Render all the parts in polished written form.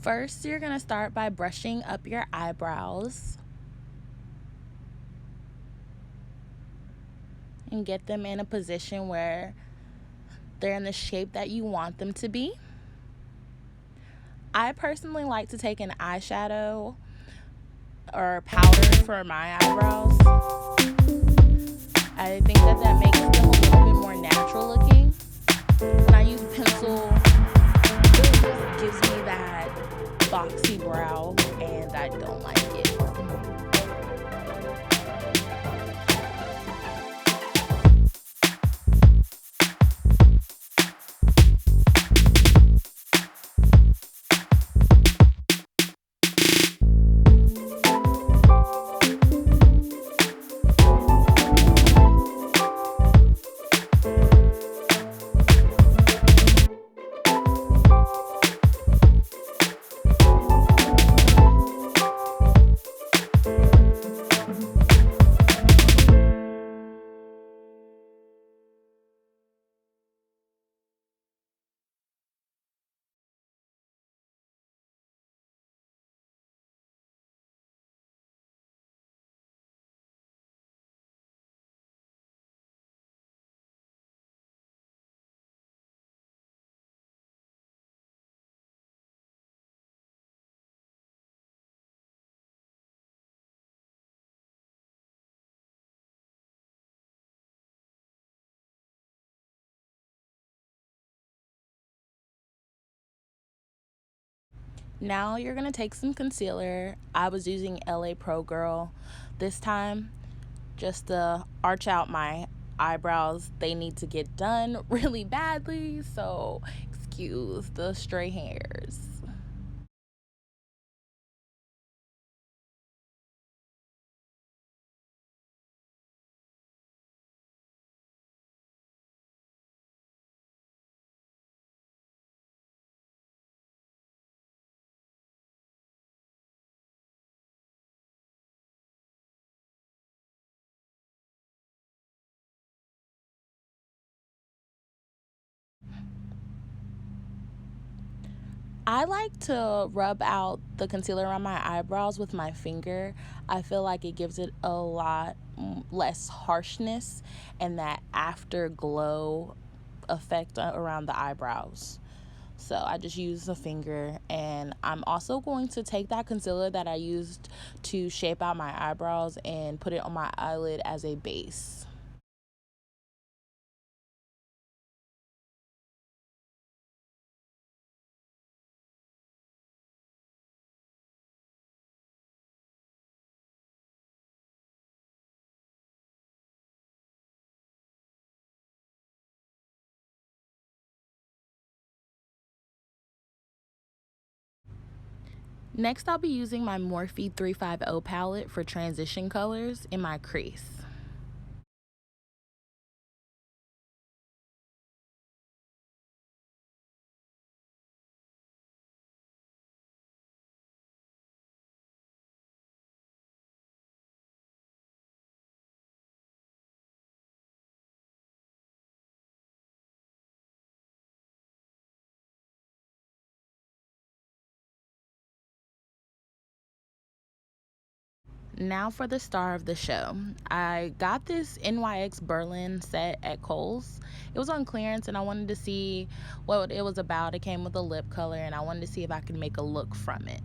First, you're going to start by brushing up your eyebrows and get them in a position where they're in the shape that you want them to be. I personally like to take an eyeshadow or powder for my eyebrows. I think that makes them a little bit more natural looking. When I use pencil, it just gives me that boxy brow, and I don't like it. Now you're going to take some concealer. I was using LA Pro Girl this time just to arch out my eyebrows. They need to get done really badly, so excuse the stray hairs. I like to rub out the concealer around my eyebrows with my finger. I feel like it gives it a lot less harshness and that afterglow effect around the eyebrows. So I just use a finger, and I'm also going to take that concealer that I used to shape out my eyebrows and put it on my eyelid as a base. Next, I'll be using my Morphe 350 palette for transition colors in my crease. Now for the star of the show. I got this Nyx Berlin set at Kohl's. It was on clearance, and I wanted to see what it was about. It came with a lip color, and I wanted to see if I could make a look from it.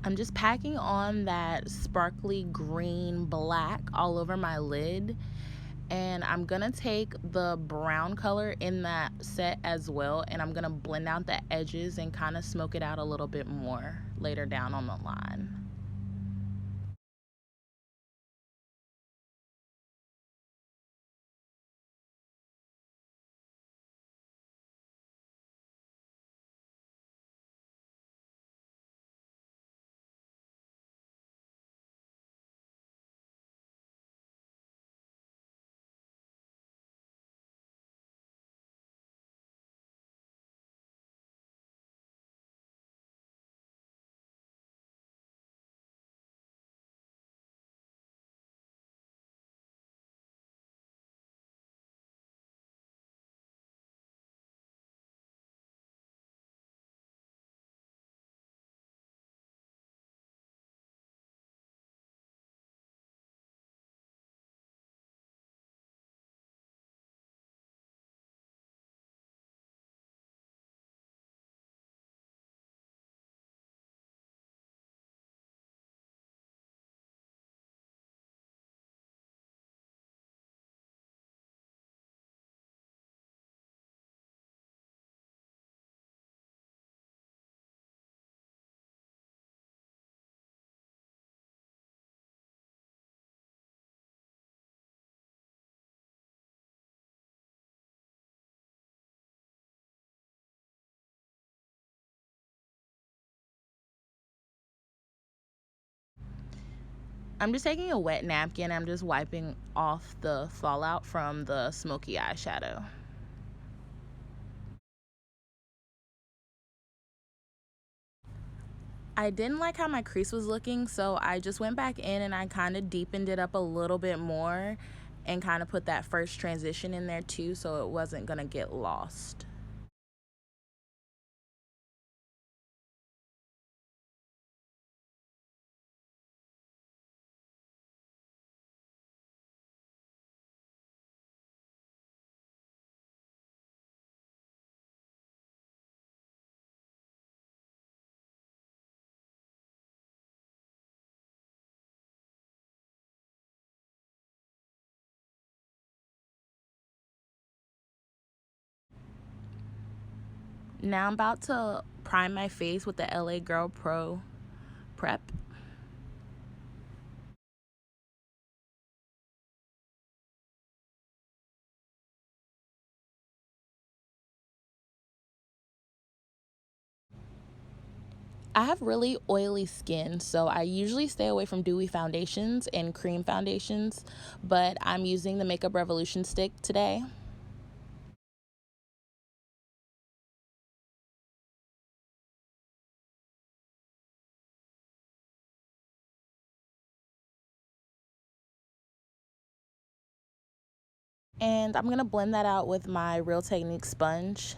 I'm just packing on that sparkly green black all over my lid, and I'm gonna take the brown color in that set as well, and I'm gonna blend out the edges and kind of smoke it out a little bit more later down on the line. I'm just taking a wet napkin. I'm just wiping off the fallout from the smoky eyeshadow. I didn't like how my crease was looking, so I just went back in and I kind of deepened it up a little bit more and kind of put that first transition in there too, so it wasn't gonna get lost. Now I'm about to prime my face with the LA Girl Pro Prep. I have really oily skin, so I usually stay away from dewy foundations and cream foundations, but I'm using the Makeup Revolution stick today. And I'm gonna blend that out with my Real Technique sponge.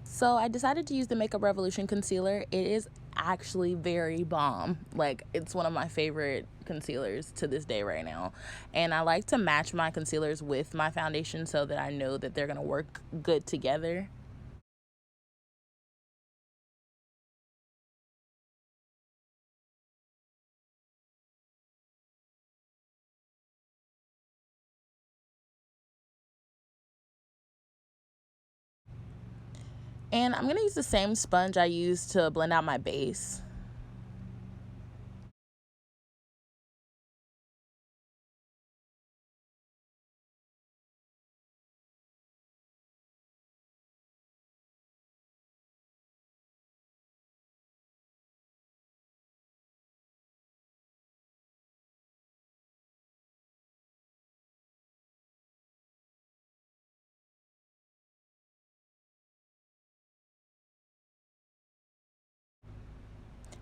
So I decided to use the Makeup Revolution concealer. It is actually very bomb. Like, it's one of my favorite concealers to this day right now. And I like to match my concealers with my foundation so that I know that they're gonna work good together. And I'm gonna use the same sponge I used to blend out my base.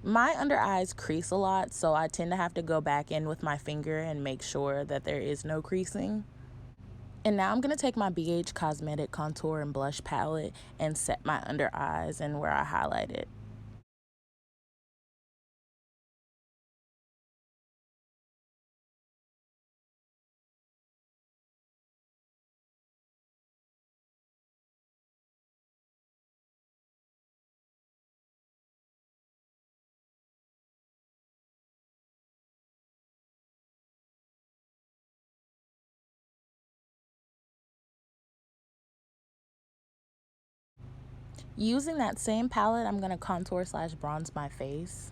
My under eyes crease a lot, so I tend to have to go back in with my finger and make sure that there is no creasing. And now I'm going to take my BH Cosmetic Contour and Blush Palette and set my under eyes and where I highlight it. Using that same palette, I'm going to contour slash bronze my face.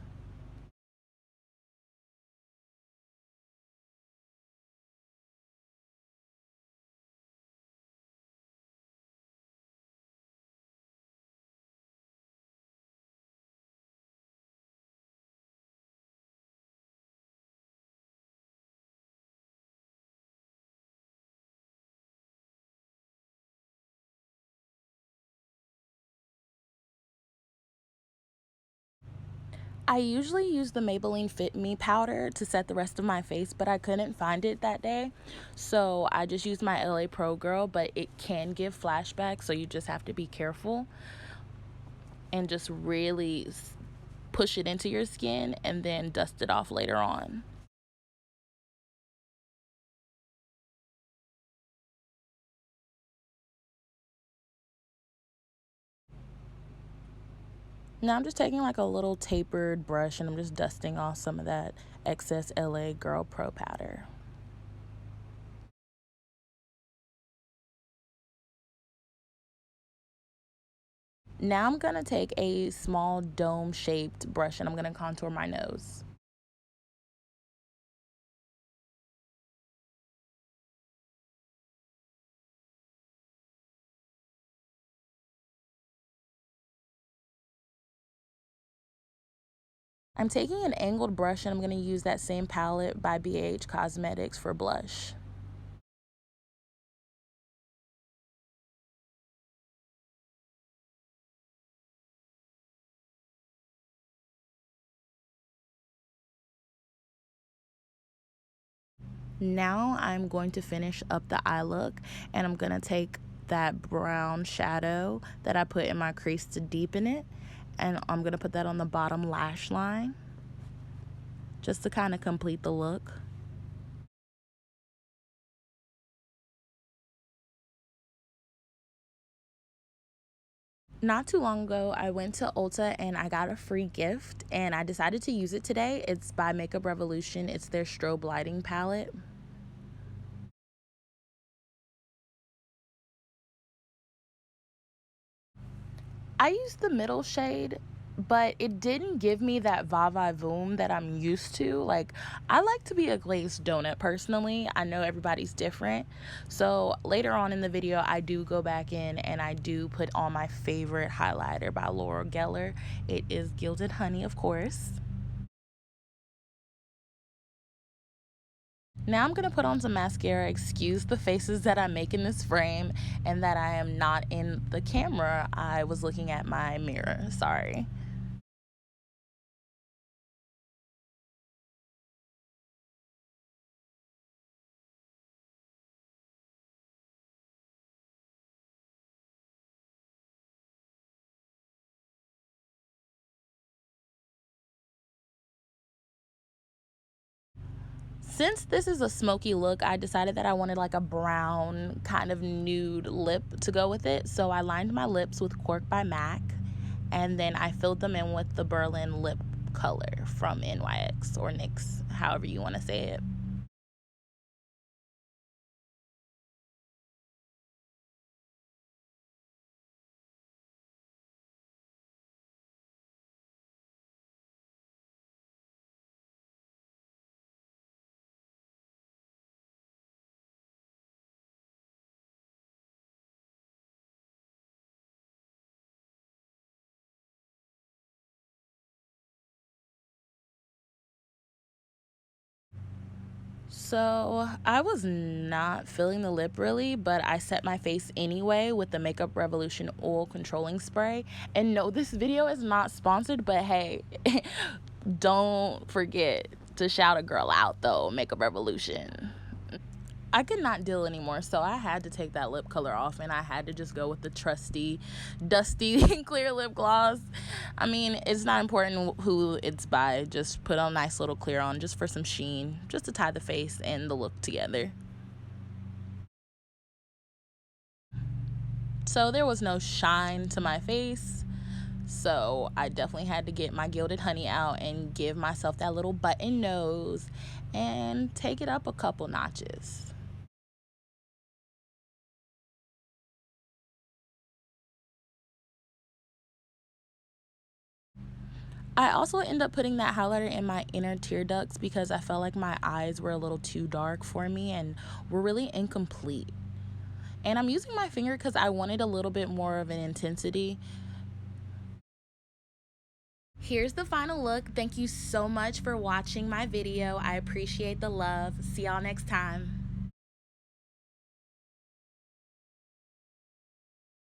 I usually use the Maybelline Fit Me powder to set the rest of my face, but I couldn't find it that day. So I just used my LA Pro Girl, but it can give flashbacks, so you just have to be careful and just really push it into your skin and then dust it off later on. Now I'm just taking like a little tapered brush and I'm just dusting off some of that excess LA Girl Pro powder. Now I'm going to take a small dome-shaped brush and I'm going to contour my nose. I'm taking an angled brush and I'm going to use that same palette by BH Cosmetics for blush. Now I'm going to finish up the eye look and I'm going to take that brown shadow that I put in my crease to deepen it, and I'm going to put that on the bottom lash line just to kind of complete the look. Not too long ago, I went to Ulta and I got a free gift and I decided to use it today. It's by Makeup Revolution. It's their strobe lighting palette. I used the middle shade, but it didn't give me that va va voom that I'm used to. Like, I like to be a glazed donut personally. I know everybody's different. So later on in the video, I do go back in and I do put on my favorite highlighter by Laura Geller. It is Gilded Honey, of course. Now I'm going to put on some mascara. Excuse the faces that I make in this frame and that I am not in the camera. I was looking at my mirror. Sorry. Since this is a smoky look, I decided that I wanted like a brown kind of nude lip to go with it. So I lined my lips with Cork by MAC and then I filled them in with the Berlin lip color from NYX or NYX, however you want to say it. So I was not feeling the lip really, but I set my face anyway with the Makeup Revolution oil controlling spray. And no, this video is not sponsored, but hey, don't forget to shout a girl out though, Makeup Revolution. I could not deal anymore, so I had to take that lip color off and I had to just go with the trusty, dusty, clear lip gloss. I mean, it's not important who it's by. Just put a nice little clear on just for some sheen, just to tie the face and the look together. So there was no shine to my face. So I definitely had to get my Gilded Honey out and give myself that little button nose and take it up a couple notches. I also end up putting that highlighter in my inner tear ducts because I felt like my eyes were a little too dark for me and were really incomplete. And I'm using my finger because I wanted a little bit more of an intensity. Here's the final look. Thank you so much for watching my video. I appreciate the love. See y'all next time.